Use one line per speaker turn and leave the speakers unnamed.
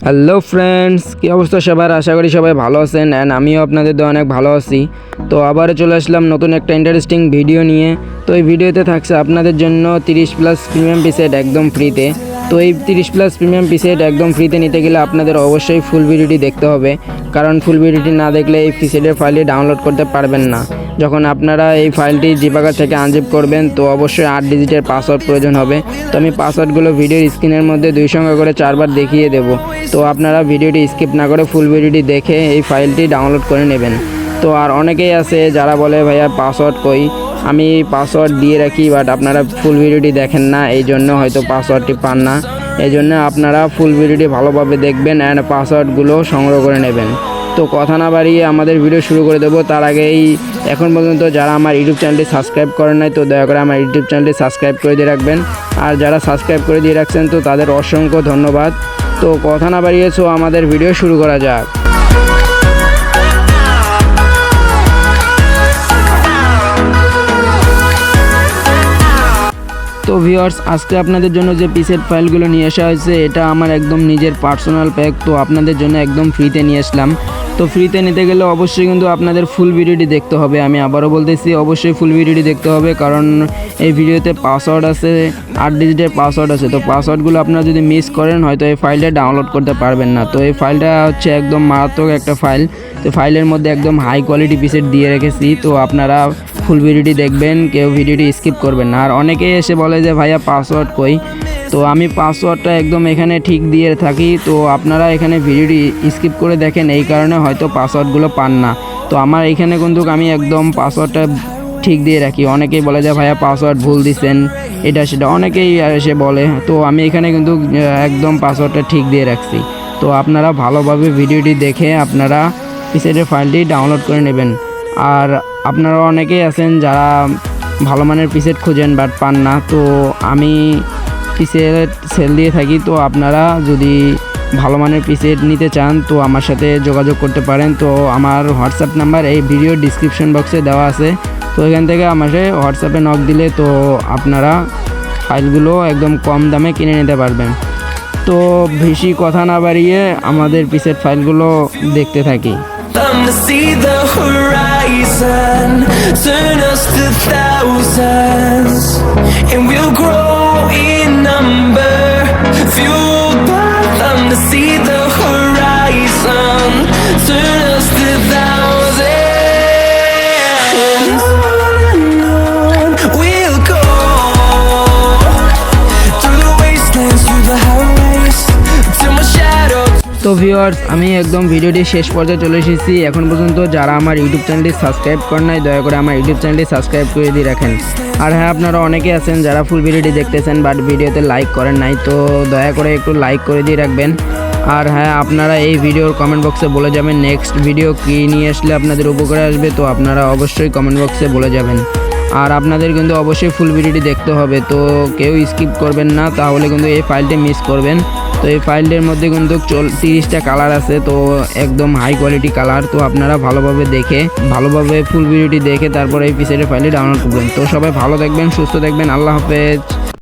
Hello friends, কী অবস্থা সবার? আশা করি সবাই ভালো আছেন অ্যান্ড আমিও আপনাদের তো অনেক ভালো আছি। তো আবারও চলে আসলাম নতুন একটা ইন্টারেস্টিং ভিডিও নিয়ে। তো এই ভিডিওতে থাকছে আপনাদের জন্য 30+ প্রিমিয়াম পিসেট একদম ফ্রিতে। তো এই 30+ প্রিমিয়াম পিসেট একদম ফ্রিতে নিতে গেলে আপনাদের অবশ্যই ফুল ভিডিওটি দেখতে হবে, কারণ ফুল ভিডিওটি না দেখলে এই পিসেটের ফাইলটি ডাউনলোড করতে পারবেন না। যখন আপনারা এই ফাইলটি জিপাগার থেকে আনজিপ করবেন তো অবশ্যই 8 ডিজিটের পাসওয়ার্ড প্রয়োজন হবে। তো আমি পাসওয়ার্ডগুলো ভিডিওর স্ক্রিনের মধ্যে 2 সংখ্যা করে 4বার দেখিয়ে দেব। তো আপনারা ভিডিওটি স্কিপ না করে ফুল ভিডিওটি দেখে এই ফাইলটি ডাউনলোড করে নেবেন। তো আর অনেকেই আছে যারা বলে ভাইয়া পাসওয়ার্ড কই, আমি পাসওয়ার্ড দিয়ে রাখি, বাট আপনারা ফুল ভিডিওটি দেখেন না, এই জন্য হয়তো পাসওয়ার্ডটি পান না। এই জন্য আপনারা ফুল ভিডিওটি ভালোভাবে দেখবেন অ্যান্ড পাসওয়ার্ডগুলো সংগ্রহ করে নেবেন। তো কথা না বাড়িয়ে আমাদের ভিডিও শুরু করে দেবো। তার আগেই এখন পর্যন্ত যারা আমার ইউটিউব চ্যানেলটি সাবস্ক্রাইব করেন নাই তো দয়া করে আমার ইউটিউব চ্যানেলটি সাবস্ক্রাইব করে দিয়ে রাখবেন। আর যারা সাবস্ক্রাইব করে দিয়ে রাখছেন তো তাদের অসংখ্য ধন্যবাদ। তো কথা না বাড়িয়ে আমাদের ভিডিও শুরু করা যাক। তো ভিউয়ার্স, আজকে আপনাদের জন্য যে পিসেট ফাইলগুলো নিয়ে আসা হয়েছে এটা আমার একদম নিজের পার্সোনাল প্যাক। তো আপনাদের জন্য একদম ফ্রিতে নিয়ে আসলাম। তো ফ্রিতে নিতে গেলে অবশ্যই কিন্তু আপনাদের ফুল ভিডিওটি দেখতে হবে। আমি আবারও বলতেছি, অবশ্যই ফুল ভিডিওটি দেখতে হবে, কারণ এই ভিডিওতে পাসওয়ার্ড আছে, 8 ডিজিটের পাসওয়ার্ড আছে। তো পাসওয়ার্ডগুলো আপনারা যদি মিস করেন হয়তো এই ফাইলটা ডাউনলোড করতে পারবেন না। তো এই ফাইলটা হচ্ছে একদম মারাত্মক একটা ফাইল। তো ফাইলের মধ্যে একদম হাই কোয়ালিটি পিসেট দিয়ে রেখেছি। তো আপনারা ফুল ভিডিওটি দেখবেন, কেউ ভিডিওটি স্কিপ করবেন না। আর অনেকেই এসে বলে যে ভাইয়া পাসওয়ার্ড কই, তো আমি পাসওয়ার্ডটা একদম এখানে ঠিক দিয়ে থাকি। তো আপনারা এখানে ভিডিওটি স্কিপ করে দেখেন, এই কারণে হয়তো পাসওয়ার্ডগুলো পান না। তো আমার এইখানে কিন্তু আমি একদম পাসওয়ার্ডটা ঠিক দিয়ে রাখি। অনেকেই বলে যে ভাইয়া পাসওয়ার্ড ভুল দিচ্ছেন, এটা সেটা অনেকেই এসে বলে। তো আমি এখানে কিন্তু একদম পাসওয়ার্ডটা ঠিক দিয়ে রাখছি। তো আপনারা ভালোভাবে ভিডিওটি দেখে আপনারা পিসেটের ফাইলটি ডাউনলোড করে নেবেন। আর আপনারা অনেকেই আছেন যারা ভালো মানের পিসেট খুঁজেন বাট পান না। তো আমি পিসেট সেল দিয়ে থাকি। তো আপনারা যদি ভালো মানের পিসেট নিতে চান তো আমার সাথে যোগাযোগ করতে পারেন। তো আমার হোয়াটসঅ্যাপ নাম্বার এই ভিডিও ডিসক্রিপশন বক্সে দেওয়া আছে। তো এখান থেকে আমাকে হোয়াটসঅ্যাপে নক দিলে তো আপনারা ফাইলগুলো একদম কম দামে কিনে নিতে পারবেন। তো বেশি কথা না বাড়িয়ে আমাদের পিসেট ফাইলগুলো দেখতে থাকি।
To see the horizon, turn us to thousands, and we'll grow in number, fueled by them. To see the horizon, turn us to thousands, and on we'll go, through the wastelands, through the highways, till my shadow.
তো viewers, আমি একদম ভিডিওটি শেষ পর্যায়ে চলে এসেছি। এখন পর্যন্ত যারা আমার ইউটিউব চ্যানেলটি সাবস্ক্রাইব করেন নাই দয়া করে আমার ইউটিউব চ্যানেলটি সাবস্ক্রাইব করে দিয়ে রাখেন। আর হ্যাঁ, আপনারা অনেকে আছেন যারা ফুল ভিডিওটি দেখতেছেন বাট ভিডিওতে লাইক করেন নাই, তো দয়া করে একটু লাইক করে দিয়ে রাখবেন। আর হ্যাঁ, আপনারা এই ভিডিওর কমেন্ট বক্সে বলে যাবেন নেক্সট ভিডিও কী নিয়ে আসলে আপনাদের উপকারে আসবে। তো আপনারা অবশ্যই কমেন্ট বক্সে বলে যাবেন। আর আপনাদের কিন্তু অবশ্যই ফুল ভিডিওটি দেখতে হবে। তো কেউ স্কিপ করবেন না, তাহলে কিন্তু এই ফাইলটি মিস করবেন। তো এই ফাইলটির মধ্যে কিন্তু 30টা কালার আছে, তো একদম হাই কোয়ালিটি কালার। তো আপনারা ভালোভাবে ফুল ভিডিওটি দেখে তারপর এই পিসেটের ফাইলটি ডাউনলোড করবেন। তো সবাই ভালো থাকবেন, সুস্থ থাকবেন, আল্লাহ হাফেজ।